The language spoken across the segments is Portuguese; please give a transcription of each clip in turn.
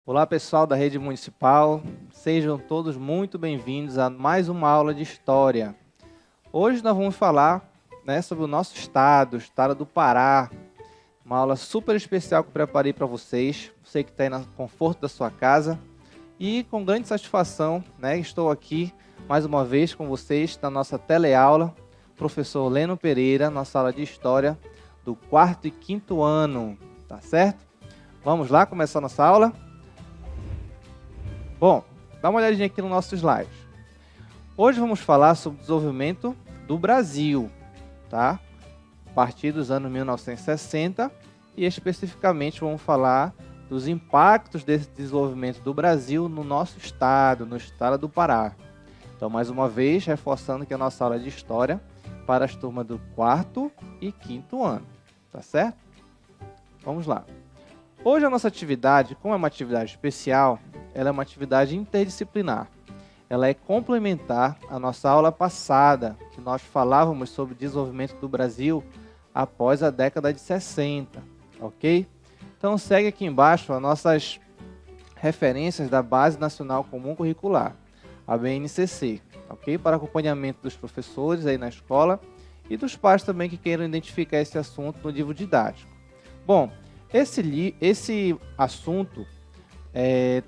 Olá pessoal da Rede Municipal, sejam todos muito bem-vindos a mais uma aula de História. Hoje nós vamos falar sobre o nosso estado, o estado do Pará. Uma aula super especial que eu preparei para vocês, você que está aí no conforto da sua casa. E com grande satisfação, estou aqui mais uma vez com vocês na nossa teleaula, professor Leno Pereira, nossa aula de História do 4º e 5º ano, tá certo? Vamos lá começar nossa aula? Bom, dá uma olhadinha aqui no nosso slide. Hoje vamos falar sobre o desenvolvimento do Brasil, tá? A partir dos anos 1960 e especificamente vamos falar dos impactos desse desenvolvimento do Brasil no nosso estado, no estado do Pará. Então, mais uma vez, reforçando que a nossa aula de História para as turmas do 4º e 5º ano, tá certo? Vamos lá. Hoje a nossa atividade, como é uma atividade especial, ela é uma atividade interdisciplinar. Ela é complementar à nossa aula passada, que nós falávamos sobre o desenvolvimento do Brasil após a década de 60, ok? Então segue aqui embaixo as nossas referências da Base Nacional Comum Curricular, a BNCC, ok? Para acompanhamento dos professores aí na escola e dos pais também que queiram identificar esse assunto no livro didático. Bom, esse assunto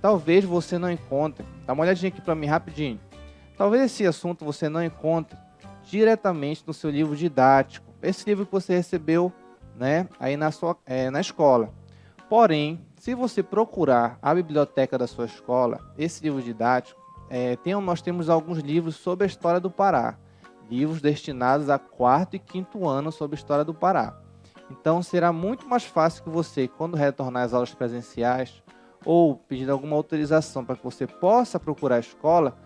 talvez você não encontre, dá uma olhadinha aqui para mim rapidinho, talvez esse assunto você não encontre diretamente no seu livro didático, esse livro que você recebeu aí na escola. Porém, se você procurar a biblioteca da sua escola, esse livro didático, nós temos alguns livros sobre a história do Pará, livros destinados a 4º e 5º ano sobre a história do Pará. Então, será muito mais fácil que você, quando retornar às aulas presenciais, ou pedir alguma autorização para que você possa procurar a escola,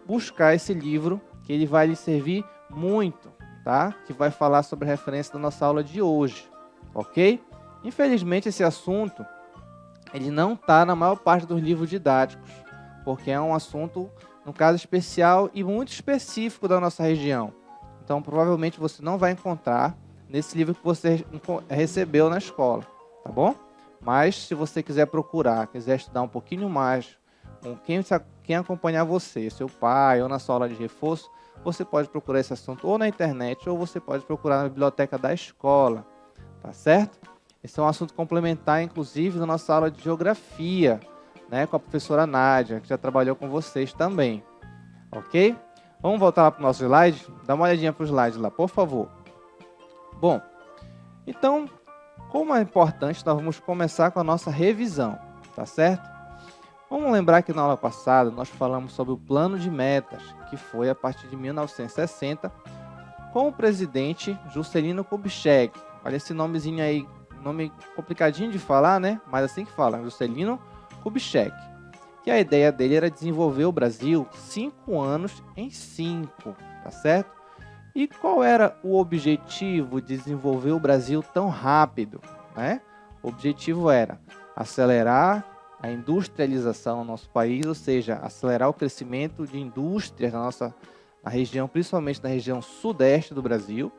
buscar esse livro, que ele vai lhe servir muito, tá? Que vai falar sobre a referência da nossa aula de hoje, ok? Infelizmente, esse assunto, ele não está na maior parte dos livros didáticos, porque é um assunto, no caso especial e muito específico da nossa região. Então, provavelmente, você não vai encontrar nesse livro que você recebeu na escola, tá bom? Mas, se você quiser procurar, quiser estudar um pouquinho mais, com quem acompanhar você, seu pai ou na sua aula de reforço, você pode procurar esse assunto ou na internet ou você pode procurar na biblioteca da escola, tá certo? Esse é um assunto complementar, inclusive, na nossa aula de geografia, com a professora Nádia, que já trabalhou com vocês também, ok? Vamos voltar lá para o nosso slide? Dá uma olhadinha para o slide lá, por favor. Bom, então, como é importante, nós vamos começar com a nossa revisão, tá certo? Vamos lembrar que na aula passada nós falamos sobre o plano de metas, que foi a partir de 1960, com o presidente Juscelino Kubitschek. Olha esse nomezinho aí, nome complicadinho de falar, Mas assim que fala, Juscelino Kubitschek. Que a ideia dele era desenvolver o Brasil 5 anos em 5, tá certo? E qual era o objetivo de desenvolver o Brasil tão rápido? O objetivo era acelerar a industrialização no nosso país, ou seja, acelerar o crescimento de indústrias na região, principalmente na região sudeste do Brasil,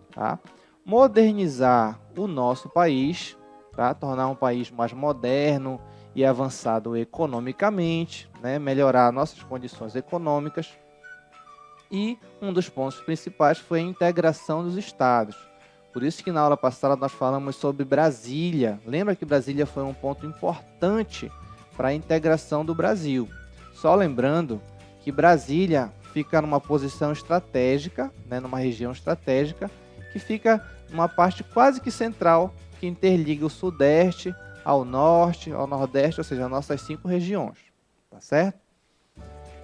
tá? Modernizar o nosso país, tá? Tornar um país mais moderno e avançado economicamente, melhorar nossas condições econômicas. E um dos pontos principais foi a integração dos estados. Por isso que na aula passada nós falamos sobre Brasília. Lembra que Brasília foi um ponto importante para a integração do Brasil. Só lembrando que Brasília fica numa posição estratégica, numa região estratégica, que fica numa parte quase que central, que interliga o sudeste ao norte, ao nordeste, ou seja, as nossas 5 regiões. Tá certo?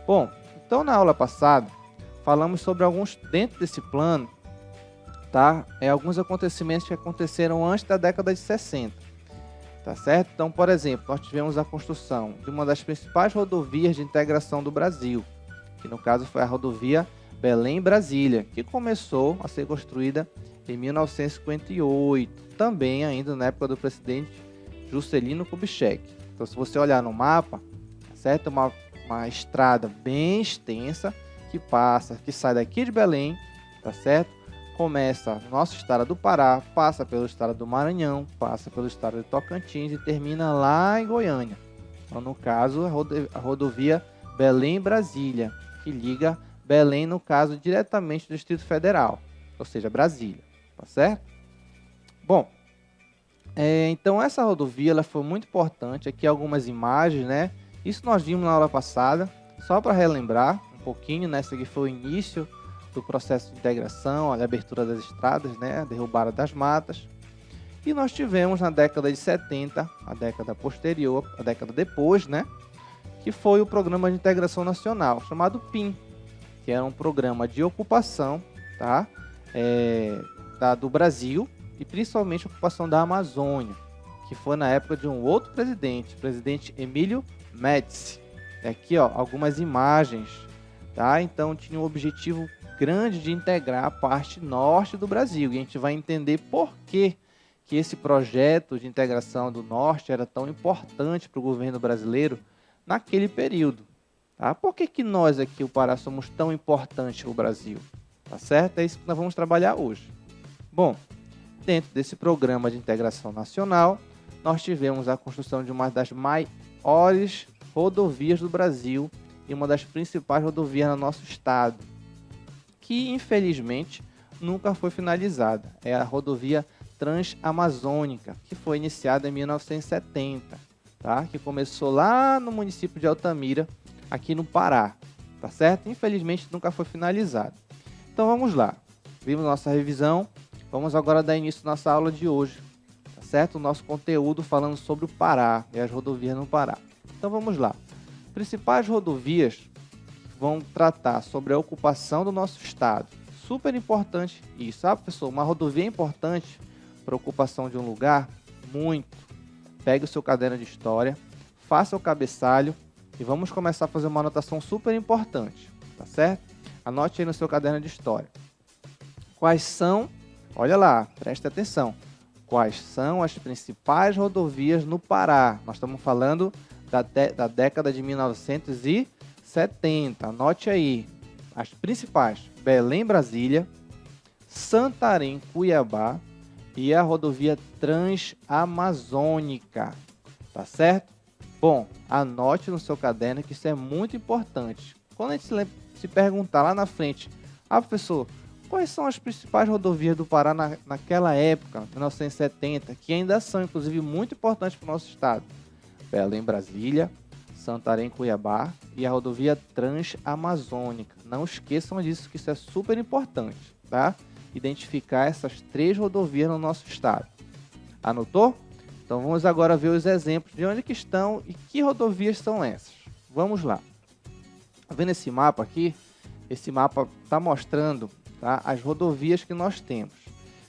Bom, então na aula passada, falamos sobre dentro desse plano, tá? Alguns acontecimentos que aconteceram antes da década de 60, tá certo? Então, por exemplo, nós tivemos a construção de uma das principais rodovias de integração do Brasil, que no caso foi a rodovia Belém-Brasília, que começou a ser construída em 1958, também ainda na época do presidente Juscelino Kubitschek. Então, se você olhar no mapa, tá certo? Uma estrada bem extensa, que sai daqui de Belém, tá certo? Começa no nosso estado do Pará, passa pelo estado do Maranhão, passa pelo estado de Tocantins e termina lá em Goiânia, Então, no caso, a rodovia Belém-Brasília, que liga Belém, no caso, diretamente do Distrito Federal, ou seja, Brasília, tá certo? Bom, então essa rodovia ela foi muito importante. Aqui algumas imagens, né? Isso nós vimos na aula passada, só para relembrar um pouquinho, né? Esse aqui foi o início do processo de integração, a abertura das estradas, né? A derrubada das matas. E nós tivemos na década de 70, a década posterior, a década depois, né? Que foi o Programa de Integração Nacional, chamado PIN, que era um programa de ocupação, tá? Do Brasil, e principalmente a ocupação da Amazônia, que foi na época de um outro presidente, o presidente Emílio Médici. Aqui, ó, algumas imagens, tá? Então tinha um objetivo grande de integrar a parte norte do Brasil, e a gente vai entender por que esse projeto de integração do norte era tão importante para o governo brasileiro naquele período. Tá? Por que nós aqui, o Pará, somos tão importantes para o Brasil? Tá certo? É isso que nós vamos trabalhar hoje. Bom, dentro desse programa de integração nacional, nós tivemos a construção de uma das maiores rodovias do Brasil e uma das principais rodovias no nosso estado, que infelizmente nunca foi finalizada. É a rodovia Transamazônica, que foi iniciada em 1970, tá? Que começou lá no município de Altamira, aqui no Pará, tá certo? Infelizmente nunca foi finalizada. Então vamos lá, vimos nossa revisão, vamos agora dar início à nossa aula de hoje, tá certo? O nosso conteúdo falando sobre o Pará e as rodovias no Pará. Então vamos lá. Principais rodovias vão tratar sobre a ocupação do nosso estado. Super importante isso, sabe, professor? Uma rodovia é importante para a ocupação de um lugar? Muito. Pegue o seu caderno de história, faça o cabeçalho e vamos começar a fazer uma anotação super importante, tá certo? Anote aí no seu caderno de história. Quais são, olha lá, preste atenção, quais são as principais rodovias no Pará? Nós estamos falando da década de 1970, anote aí, as principais: Belém-Brasília, Santarém-Cuiabá e a rodovia Transamazônica, tá certo? Bom, anote no seu caderno que isso é muito importante. Quando a gente se perguntar lá na frente, professor, quais são as principais rodovias do Pará naquela época, 1970, que ainda são, inclusive, muito importantes para o nosso estado? Belém-Brasília, Santarém-Cuiabá e a rodovia Transamazônica. Não esqueçam disso, que isso é super importante, tá? Identificar essas 3 rodovias no nosso estado. Anotou? Então vamos agora ver os exemplos de onde que estão e que rodovias são essas. Vamos lá. Tá vendo esse mapa aqui? Esse mapa está mostrando, tá, as rodovias que nós temos.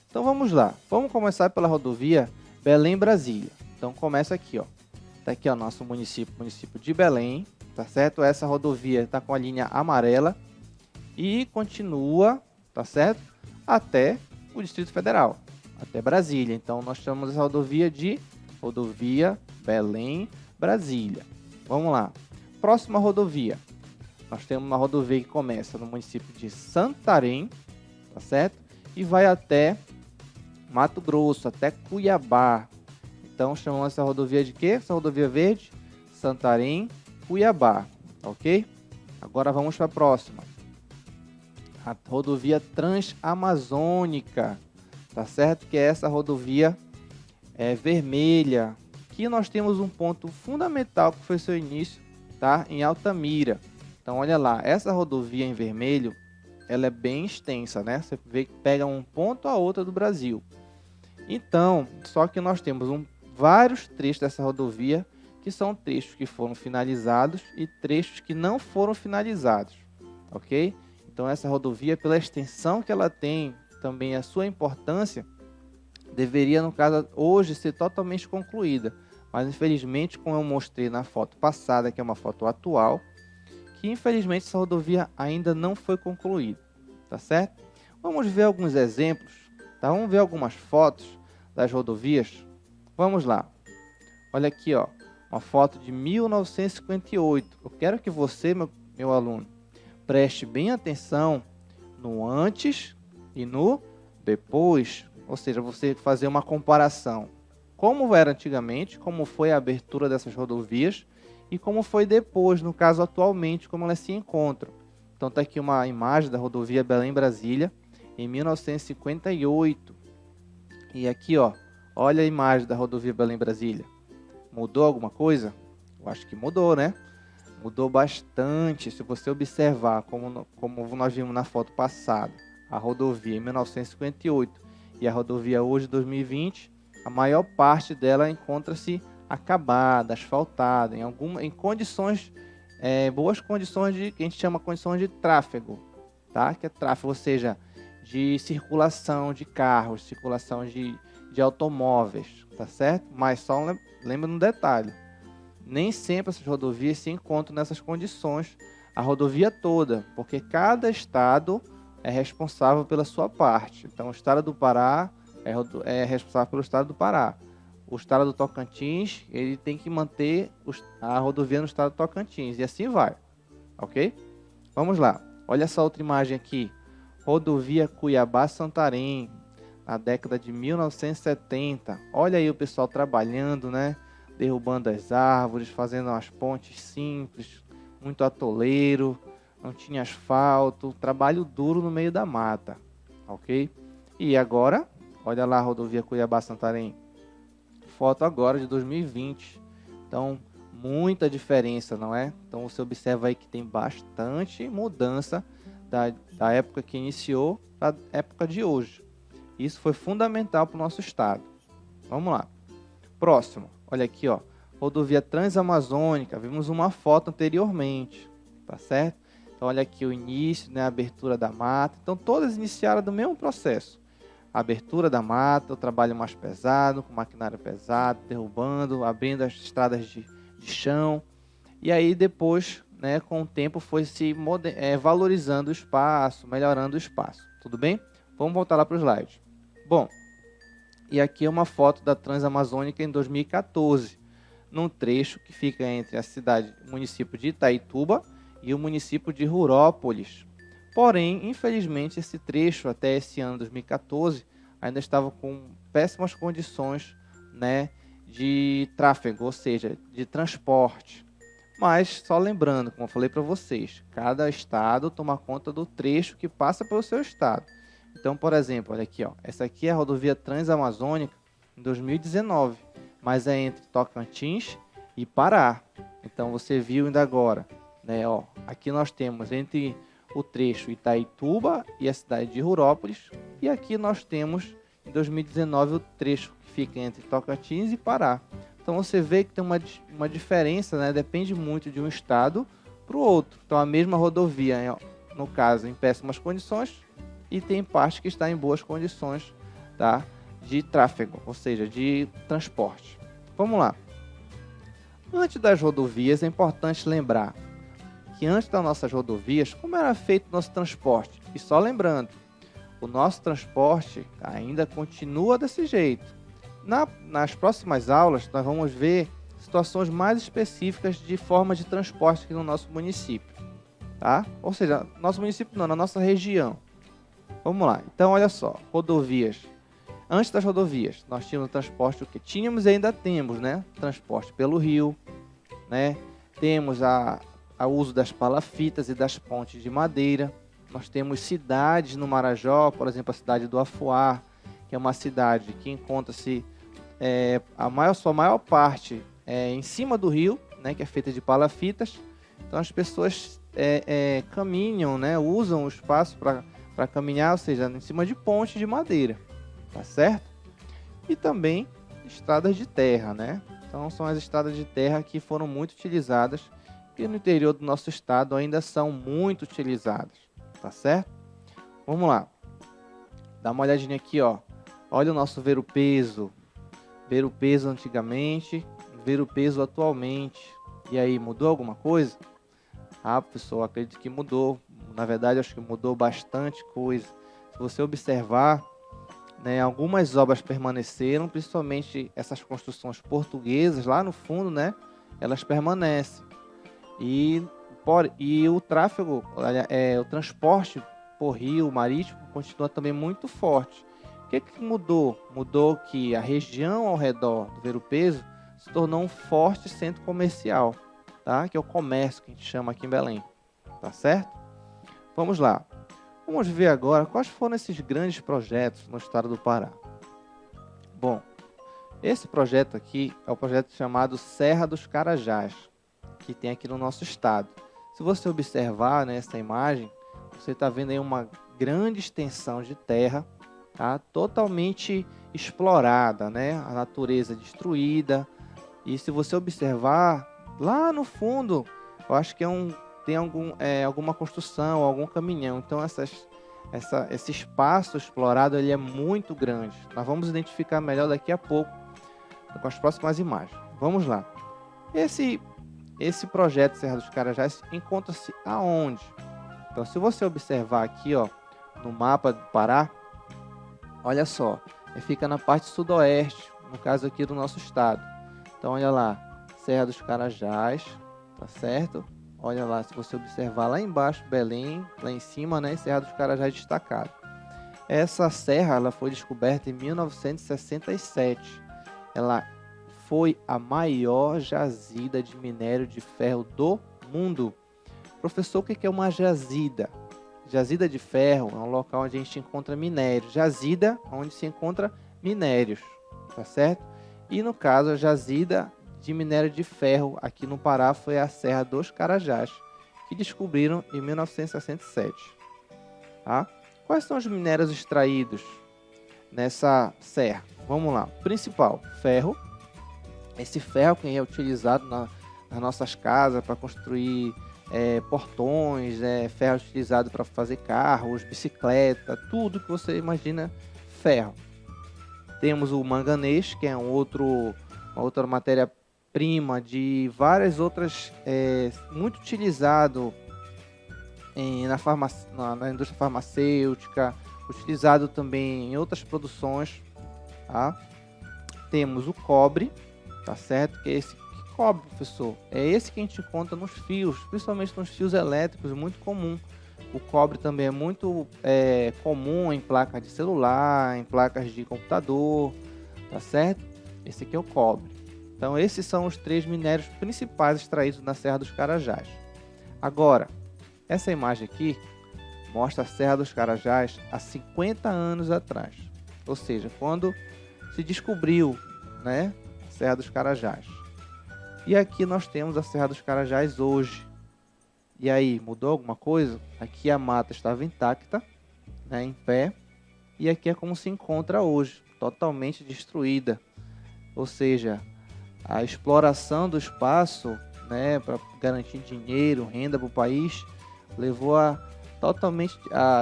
Então vamos lá. Vamos começar pela rodovia Belém-Brasília. Então começa aqui, ó. Tá aqui, ó, nosso município de Belém, tá certo? Essa rodovia está com a linha amarela e continua, tá certo? Até o Distrito Federal, até Brasília. Então nós chamamos essa rodovia de rodovia Belém-Brasília. Vamos lá. Próxima rodovia. Nós temos uma rodovia que começa no município de Santarém, tá certo? E vai até Mato Grosso, até Cuiabá. Então chamamos essa rodovia de quê? Essa rodovia verde? Santarém-Cuiabá, ok? Agora vamos para a próxima. A rodovia Transamazônica, tá certo? Que é essa rodovia vermelha. Aqui nós temos um ponto fundamental que foi seu início, tá? Em Altamira. Então olha lá, essa rodovia em vermelho, ela é bem extensa, né? Você vê que pega um ponto a outro do Brasil. Então, só que nós temos vários trechos dessa rodovia que são trechos que foram finalizados e trechos que não foram finalizados, ok? Então essa rodovia, pela extensão que ela tem, também a sua importância, deveria, no caso, hoje ser totalmente concluída. Mas infelizmente, como eu mostrei na foto passada, que é uma foto atual, que infelizmente essa rodovia ainda não foi concluída, tá certo? Vamos ver alguns exemplos, tá? Vamos ver algumas fotos das rodovias. Vamos lá. Olha aqui, ó, uma foto de 1958. Eu quero que você, meu aluno, preste bem atenção no antes e no depois. Ou seja, você fazer uma comparação. Como era antigamente, como foi a abertura dessas rodovias e como foi depois, no caso atualmente, como elas se encontram. Então está aqui uma imagem da rodovia Belém-Brasília, em 1958. E aqui, ó, olha a imagem da rodovia Belém-Brasília. Mudou alguma coisa? Eu acho que mudou, né? Mudou bastante. Se você observar, como nós vimos na foto passada, a rodovia em 1958 e a rodovia hoje, 2020, a maior parte dela encontra-se acabada, asfaltada, em condições, boas condições que a gente chama condições de tráfego, tá? Que é tráfego, ou seja, de circulação de carros, circulação de automóveis, tá certo? Mas só lembra um detalhe, nem sempre essas rodovias se encontram nessas condições, a rodovia toda, porque cada estado é responsável pela sua parte. Então, o estado do Pará é responsável pelo estado do Pará. O estado do Tocantins, ele tem que manter a rodovia no estado do Tocantins, e assim vai, ok? Vamos lá, olha essa outra imagem aqui, rodovia Cuiabá-Santarém, na década de 1970. Olha aí o pessoal trabalhando, né? Derrubando as árvores, fazendo umas pontes simples, muito atoleiro, não tinha asfalto, trabalho duro no meio da mata, ok? E agora, olha lá a rodovia Cuiabá-Santarém, foto agora de 2020, então muita diferença, não é? Então você observa aí que tem bastante mudança da época que iniciou para a época de hoje. Isso foi fundamental para o nosso estado. Vamos lá. Próximo, olha aqui, ó, rodovia Transamazônica, vimos uma foto anteriormente, tá certo? Então olha aqui o início, né, a abertura da mata, então todas iniciaram do mesmo processo. A abertura da mata, o trabalho mais pesado, com maquinário pesado, derrubando, abrindo as estradas de chão. E aí depois, né, com o tempo, foi se valorizando o espaço, melhorando o espaço. Tudo bem? Vamos voltar lá para o slide. Bom, e aqui é uma foto da Transamazônica em 2014, num trecho que fica entre o município de Itaituba e o município de Rurópolis. Porém, infelizmente, esse trecho até esse ano 2014 ainda estava com péssimas condições, né, de tráfego, ou seja, de transporte. Mas só lembrando, como eu falei para vocês, cada estado toma conta do trecho que passa pelo seu estado. Então, por exemplo, olha aqui, ó, essa aqui é a rodovia Transamazônica em 2019, mas é entre Tocantins e Pará. Então você viu ainda agora, né, ó, aqui nós temos entre o trecho Itaituba e a cidade de Rurópolis, e aqui nós temos em 2019 o trecho que fica entre Tocantins e Pará. Então você vê que tem uma diferença, né, depende muito de um estado para o outro. Então a mesma rodovia, no caso, em péssimas condições, e tem parte que está em boas condições, tá, de tráfego, ou seja, de transporte. Vamos lá. Antes das rodovias, é importante lembrar que antes das nossas rodovias, como era feito o nosso transporte? E só lembrando, o nosso transporte ainda continua desse jeito. Nas próximas aulas, nós vamos ver situações mais específicas de forma de transporte aqui no nosso município, tá? Ou seja, nosso município não, na nossa região. Vamos lá, então olha só, rodovias. Antes das rodovias, nós tínhamos transporte, o que tínhamos e ainda temos, né? Transporte pelo rio, né? Temos o uso das palafitas e das pontes de madeira. Nós temos cidades no Marajó, por exemplo, a cidade do Afuá, que é uma cidade que encontra-se sua maior parte em cima do rio, né? Que é feita de palafitas. Então as pessoas caminham, né? Usam o espaço para caminhar, ou seja, em cima de pontes de madeira, tá certo? E também estradas de terra, né? Então são as estradas de terra que foram muito utilizadas e no interior do nosso estado ainda são muito utilizadas, tá certo? Vamos lá, dá uma olhadinha aqui, ó. Olha o nosso ver-o-peso antigamente, ver-o-peso atualmente. E aí, mudou alguma coisa? Ah, pessoal, acredito que mudou. Na verdade, acho que mudou bastante coisa. Se você observar, né, algumas obras permaneceram, principalmente essas construções portuguesas lá no fundo, né, elas permanecem. E o tráfego, o transporte por rio, marítimo, continua também muito forte. O que mudou? Mudou que a região ao redor do Ver-o-Peso se tornou um forte centro comercial, tá? Que é o comércio que a gente chama aqui em Belém, tá certo? Vamos lá. Vamos ver agora quais foram esses grandes projetos no estado do Pará. Bom, esse projeto aqui é o projeto chamado Serra dos Carajás, que tem aqui no nosso estado. Se você observar nessa imagem, você está vendo aí uma grande extensão de terra, tá? Totalmente explorada, né? A natureza destruída. E se você observar lá no fundo, eu acho que tem alguma construção, algum caminhão. Então esse espaço explorado ele é muito grande. Nós vamos identificar melhor daqui a pouco com as próximas imagens. Vamos lá. Esse projeto Serra dos Carajás encontra-se aonde? Então, se você observar aqui, ó, no mapa do Pará, olha só, ele fica na parte sudoeste, no caso aqui do nosso estado. Então, olha lá, Serra dos Carajás, tá certo? Olha lá, se você observar lá embaixo, Belém, lá em cima, né, Serra dos Carajás destacado. Essa serra, ela foi descoberta em 1967. Ela foi a maior jazida de minério de ferro do mundo. Professor, o que é uma jazida? Jazida de ferro é um local onde a gente encontra minérios. Jazida, onde se encontra minérios, tá certo? E no caso, a jazida de minério de ferro aqui no Pará foi a Serra dos Carajás, que descobriram em 1967. Tá? Quais são os minérios extraídos nessa serra? Vamos lá. Principal, ferro. Esse ferro que é utilizado nas nossas casas para construir portões, ferro utilizado para fazer carros, bicicleta, tudo que você imagina ferro. Temos o manganês, que é uma outra matéria-prima de várias outras, muito utilizado na indústria farmacêutica, utilizado também em outras produções. Tá? Temos o cobre, tá certo? Que é esse cobre, professor. É esse que a gente encontra nos fios, principalmente nos fios elétricos, muito comum. O cobre também é muito comum em placas de celular, em placas de computador, tá certo? Esse aqui é o cobre. Então, esses são os 3 minérios principais extraídos na Serra dos Carajás. Agora, essa imagem aqui mostra a Serra dos Carajás há 50 anos atrás. Ou seja, quando se descobriu, né, a Serra dos Carajás. E aqui nós temos a Serra dos Carajás hoje. E aí, mudou alguma coisa? Aqui a mata estava intacta, né, em pé. E aqui é como se encontra hoje, totalmente destruída. Ou seja, a exploração do espaço, né, para garantir dinheiro, renda para o país, levou a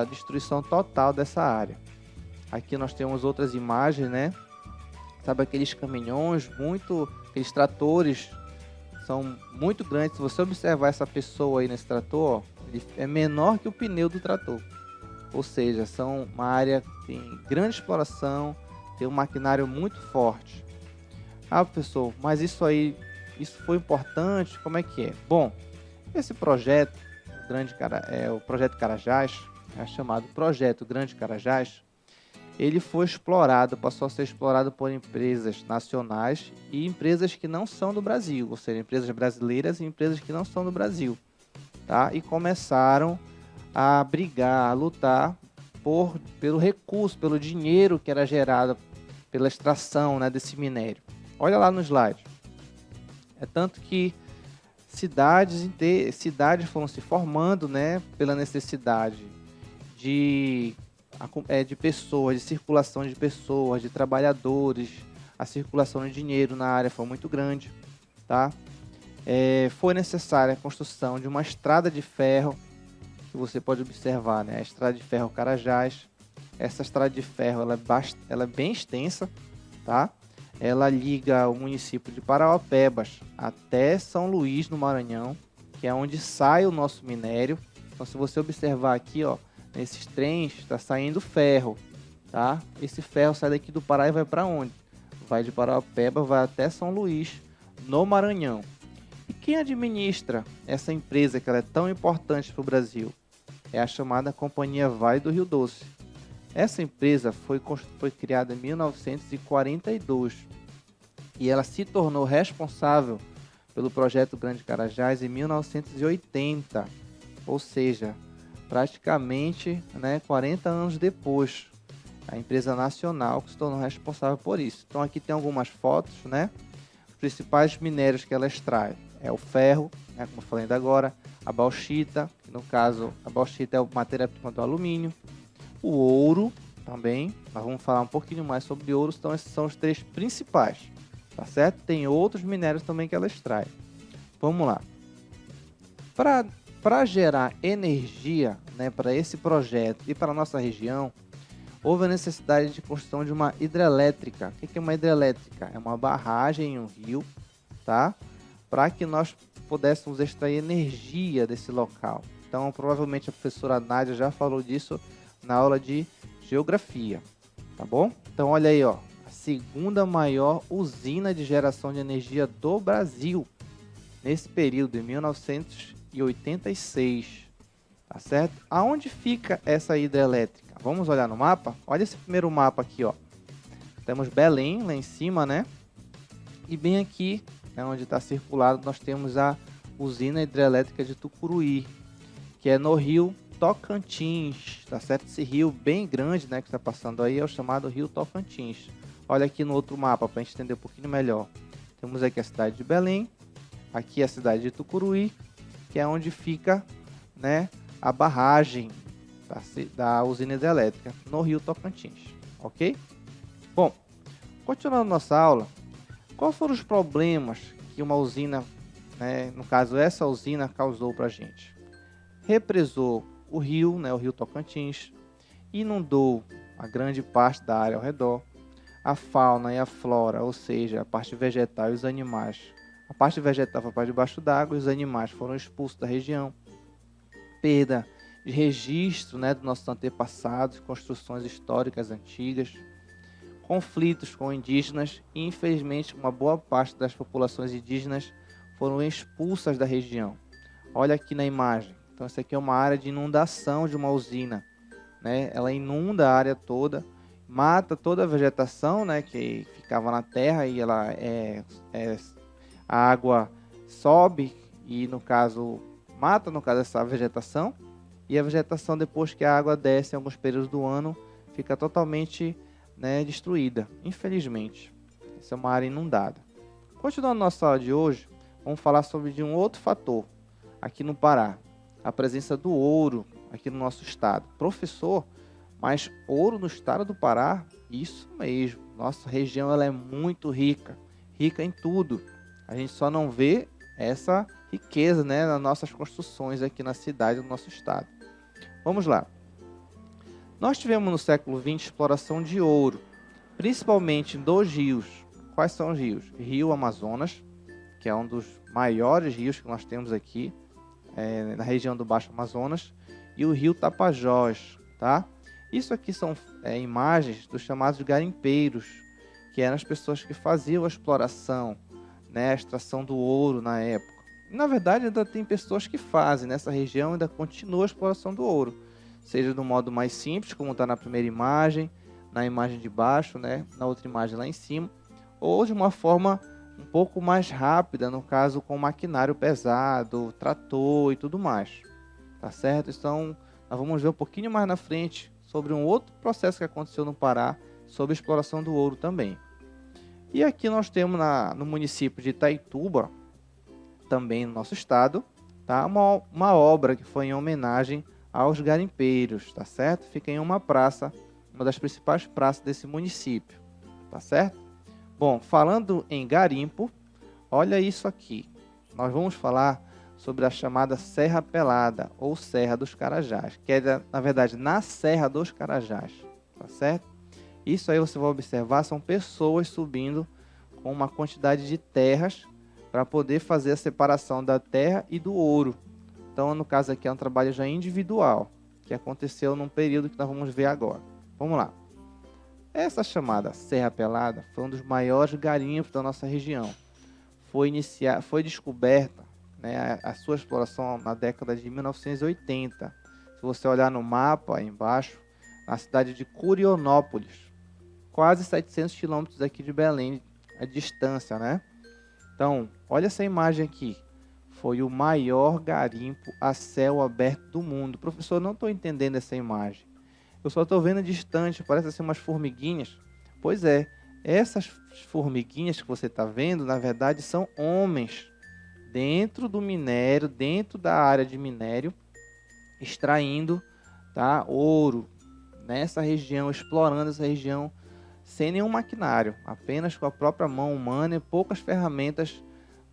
destruição total dessa área. Aqui nós temos outras imagens, né? Sabe aqueles caminhões, aqueles tratores são muito grandes. Se você observar essa pessoa aí nesse trator, ó, ele é menor que o pneu do trator. Ou seja, são uma área que tem grande exploração, tem um maquinário muito forte. Ah, professor, mas isso foi importante? Como é que é? Bom, esse projeto, o Projeto Carajás, é chamado Projeto Grande Carajás, ele foi explorado, passou a ser explorado por empresas nacionais e empresas que não são do Brasil, ou seja, empresas brasileiras e empresas que não são do Brasil, tá? E começaram a brigar, a lutar pelo recurso, pelo dinheiro que era gerado pela extração, né, desse minério. Olha lá no slide. É tanto que cidades foram se formando, né, pela necessidade de pessoas, de circulação de pessoas, de trabalhadores. A circulação de dinheiro na área foi muito grande, tá? Foi necessária a construção de uma estrada de ferro, que você pode observar, né? A estrada de ferro Carajás. Essa estrada de ferro ela é bem extensa, tá? Ela liga o município de Parauapebas até São Luís, no Maranhão, que é onde sai o nosso minério. Então, se você observar aqui, ó, nesses trens está saindo ferro, tá? Esse ferro sai daqui do Pará e vai para onde? Vai de Parauapebas, vai até São Luís, no Maranhão. E quem administra essa empresa que ela é tão importante para o Brasil? É a chamada Companhia Vale do Rio Doce. Essa empresa foi criada em 1942 e ela se tornou responsável pelo projeto Grande Carajás em 1980, ou seja, praticamente, né, 40 anos depois, a empresa nacional que se tornou responsável por isso. Então aqui tem algumas fotos, né? Os principais minérios que ela extrai é o ferro, né, como eu falei ainda agora, a bauxita, que no caso a bauxita é a matéria-prima do alumínio, o ouro também, nós vamos falar um pouquinho mais sobre ouro, então esses são os três principais, tá certo? Tem outros minérios também que ela extrai. Vamos lá. Para gerar energia, né, para esse projeto e para a nossa região, houve a necessidade de construção de uma hidrelétrica. O que é uma hidrelétrica? É uma barragem em um rio, tá? Para que nós pudéssemos extrair energia desse local. Então, provavelmente a professora Nádia já falou disso na aula de geografia, tá bom? Então, olha aí, ó, a segunda maior usina de geração de energia do Brasil, nesse período, em 1986, tá certo? Aonde fica essa hidrelétrica? Vamos olhar no mapa? Olha esse primeiro mapa aqui, ó. Temos Belém lá em cima, né? E bem aqui, né, onde está circulado, nós temos a usina hidrelétrica de Tucuruí, que é no rio Tocantins, tá certo? Esse rio bem grande, né, que está passando aí é o chamado rio Tocantins. Olha aqui no outro mapa para a gente entender um pouquinho melhor. Temos aqui a cidade de Belém, aqui a cidade de Tucuruí, que é onde fica, né, a barragem da usina hidrelétrica no rio Tocantins, ok? Bom, continuando nossa aula, quais foram os problemas que uma usina, né, no caso essa usina, causou para a gente? Represou o rio, né, o rio Tocantins, inundou a grande parte da área ao redor, a fauna e a flora, ou seja, a parte vegetal e os animais. A parte vegetal foi para debaixo d'água e os animais foram expulsos da região. Perda de registro, né, dos nossos antepassados, construções históricas antigas, conflitos com indígenas e, infelizmente, uma boa parte das populações indígenas foram expulsas da região. Olha aqui na imagem. Então, essa aqui é uma área de inundação de uma usina, né? Ela inunda a área toda, mata toda a vegetação, né, que ficava na terra e a água sobe e, no caso, mata, essa vegetação. E a vegetação, depois que a água desce em alguns períodos do ano, fica totalmente, né, destruída, infelizmente. Essa é uma área inundada. Continuando nossa aula de hoje, vamos falar sobre um outro fator aqui no Pará. A presença do ouro aqui no nosso estado. Professor, mas ouro no estado do Pará? Isso mesmo. Nossa região ela é muito rica. Rica em tudo. A gente só não vê essa riqueza, né, nas nossas construções aqui na cidade do nosso estado. Vamos lá. Nós tivemos no século XX exploração de ouro, principalmente em dois rios. Quais são os rios? Rio Amazonas, que é um dos maiores rios que nós temos aqui, na região do Baixo Amazonas, e o rio Tapajós, tá? Isso aqui são imagens dos chamados garimpeiros, que eram as pessoas que faziam a exploração, né, a extração do ouro na época. Na verdade, ainda tem pessoas que fazem nessa região, ainda continua a exploração do ouro, seja do modo mais simples, como está na primeira imagem, na imagem de baixo, né, na outra imagem lá em cima, ou de uma forma um pouco mais rápida, no caso com maquinário pesado, trator e tudo mais, tá certo? Então, nós vamos ver um pouquinho mais na frente sobre um outro processo que aconteceu no Pará, sobre a exploração do ouro também. E aqui nós temos no município de Itaituba, também no nosso estado, tá? Uma obra que foi em homenagem aos garimpeiros, tá certo? Fica em uma praça, uma das principais praças desse município, tá certo? Bom, falando em garimpo, olha isso aqui. Nós vamos falar sobre a chamada Serra Pelada, ou Serra dos Carajás, que é, na verdade, na Serra dos Carajás, tá certo? Isso aí você vai observar, são pessoas subindo com uma quantidade de terras para poder fazer a separação da terra e do ouro. Então, no caso aqui, é um trabalho já individual, que aconteceu num período que nós vamos ver agora. Vamos lá. Essa chamada Serra Pelada foi um dos maiores garimpos da nossa região. Foi descoberta, né, a sua exploração na década de 1980. Se você olhar no mapa aí embaixo, na cidade de Curionópolis, quase 700 quilômetros aqui de Belém, a distância, né? Então, olha essa imagem aqui. Foi o maior garimpo a céu aberto do mundo. Professor, não estou entendendo essa imagem. Eu só estou vendo distante, parece assim umas formiguinhas. Pois é, essas formiguinhas que você está vendo, na verdade, são homens dentro do minério, dentro da área de minério, extraindo, tá, ouro nessa região, explorando essa região sem nenhum maquinário, apenas com a própria mão humana e poucas ferramentas,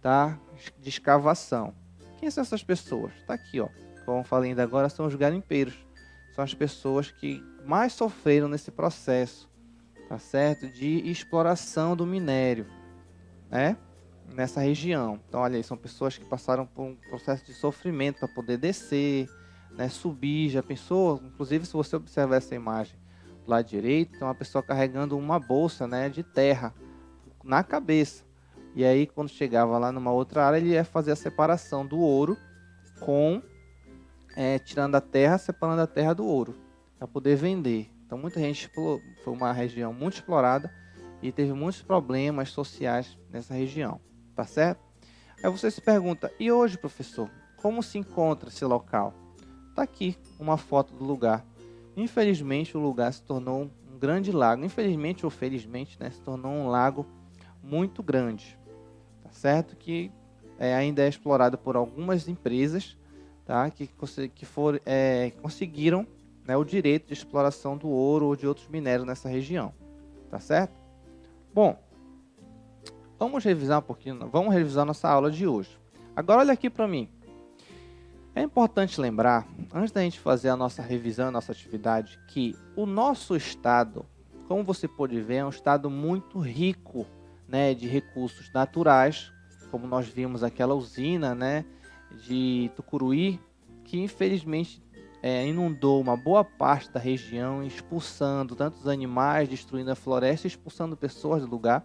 tá, de escavação. Quem são essas pessoas? Está aqui, ó. Como eu falei ainda agora, são os garimpeiros. São as pessoas que mais sofreram nesse processo, tá certo? De exploração do minério, né? Nessa região. Então, olha aí, são pessoas que passaram por um processo de sofrimento para poder descer, né? Subir. Já pensou? Inclusive, se você observar essa imagem do lado direito, tem uma pessoa carregando uma bolsa, né, de terra na cabeça. E aí, quando chegava lá numa outra área, ele ia fazer a separação do ouro com tirando a terra, separando a terra do ouro, para poder vender. Então, muita gente explorou, foi uma região muito explorada e teve muitos problemas sociais nessa região, tá certo? Aí você se pergunta, e hoje, professor, como se encontra esse local? Tá aqui uma foto do lugar. Infelizmente, o lugar se tornou um grande lago. Infelizmente ou felizmente, né, se tornou um lago muito grande, tá certo? Que ainda é explorado por algumas empresas, tá? Que conseguiram, né, o direito de exploração do ouro ou de outros minérios nessa região, tá certo? Bom, vamos revisar um pouquinho, vamos revisar nossa aula de hoje. Agora olha aqui para mim. É importante lembrar, antes da gente fazer a nossa revisão, a nossa atividade, que o nosso estado, como você pode ver, é um estado muito rico, né, de recursos naturais, como nós vimos aquela usina, né, de Tucuruí, que infelizmente inundou uma boa parte da região, expulsando tantos animais, destruindo a floresta, expulsando pessoas do lugar.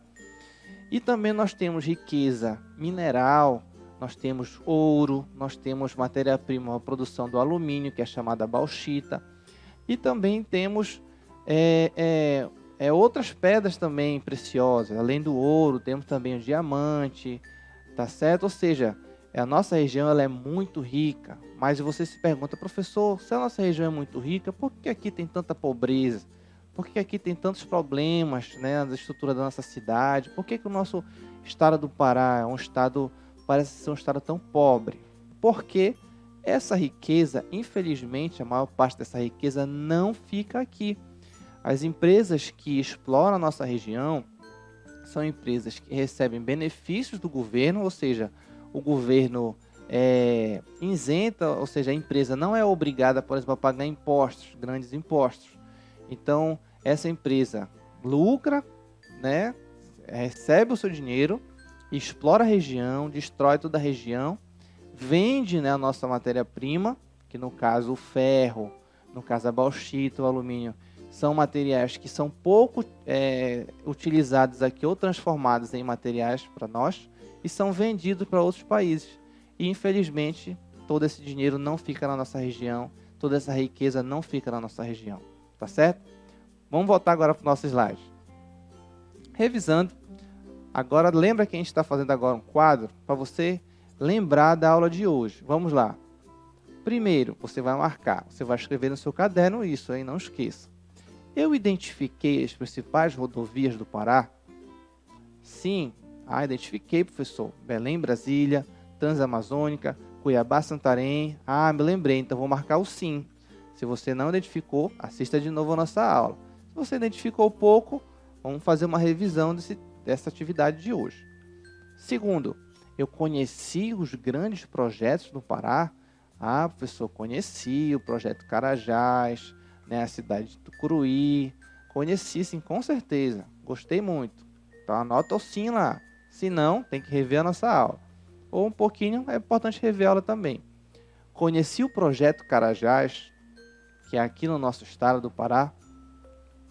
E também nós temos riqueza mineral, nós temos ouro, nós temos matéria-prima, a produção do alumínio, que é chamada bauxita, e também temos outras pedras também preciosas, além do ouro, temos também o diamante, tá certo? Ou seja, a nossa região ela é muito rica, mas você se pergunta, professor, se a nossa região é muito rica, por que aqui tem tanta pobreza? Por que aqui tem tantos problemas, né, na estrutura da nossa cidade? Por que o nosso estado do Pará é um estado, parece ser um estado tão pobre? Porque essa riqueza, infelizmente, a maior parte dessa riqueza não fica aqui. As empresas que exploram a nossa região são empresas que recebem benefícios do governo, ou seja, o governo isenta, ou seja, a empresa não é obrigada, por exemplo, a pagar impostos, grandes impostos. Então, essa empresa lucra, né, recebe o seu dinheiro, explora a região, destrói toda a região, vende, né, a nossa matéria-prima, que no caso o ferro, no caso a bauxita, o alumínio, são materiais que são pouco utilizados aqui ou transformados em materiais para nós e são vendidos para outros países. E infelizmente todo esse dinheiro não fica na nossa região, toda essa riqueza não fica na nossa região, tá certo? Vamos voltar agora para o nosso slide. Revisando, agora lembra que a gente está fazendo agora um quadro para você lembrar da aula de hoje. Vamos lá. Primeiro, você vai marcar, você vai escrever no seu caderno isso, hein? Não esqueça. Eu identifiquei as principais rodovias do Pará? Sim. Identifiquei, professor. Belém, Brasília, Transamazônica, Cuiabá, Santarém. Me lembrei, então vou marcar o sim. Se você não identificou, assista de novo a nossa aula. Se você identificou pouco, vamos fazer uma revisão dessa atividade de hoje. Segundo, eu conheci os grandes projetos no Pará? Professor, conheci o projeto Carajás, né, a cidade de Tucuruí. Conheci, sim, com certeza. Gostei muito. Então anota o sim lá. Se não, tem que rever a nossa aula. Ou um pouquinho, é importante rever a aula também. Conheci o projeto Carajás, que é aqui no nosso estado do Pará.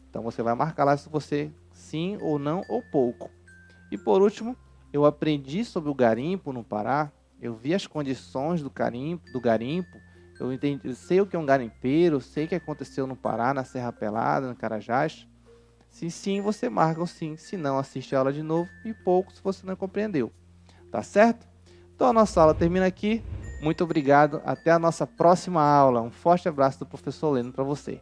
Então você vai marcar lá se você sim ou não ou pouco. E por último, eu aprendi sobre o garimpo no Pará. Eu vi as condições do garimpo. Eu sei o que é um garimpeiro, sei o que aconteceu no Pará, na Serra Pelada, no Carajás. Se sim, você marca o sim. Se não, assiste a aula de novo. E pouco se você não compreendeu. Tá certo? Então a nossa aula termina aqui. Muito obrigado. Até a nossa próxima aula. Um forte abraço do professor Leno para você.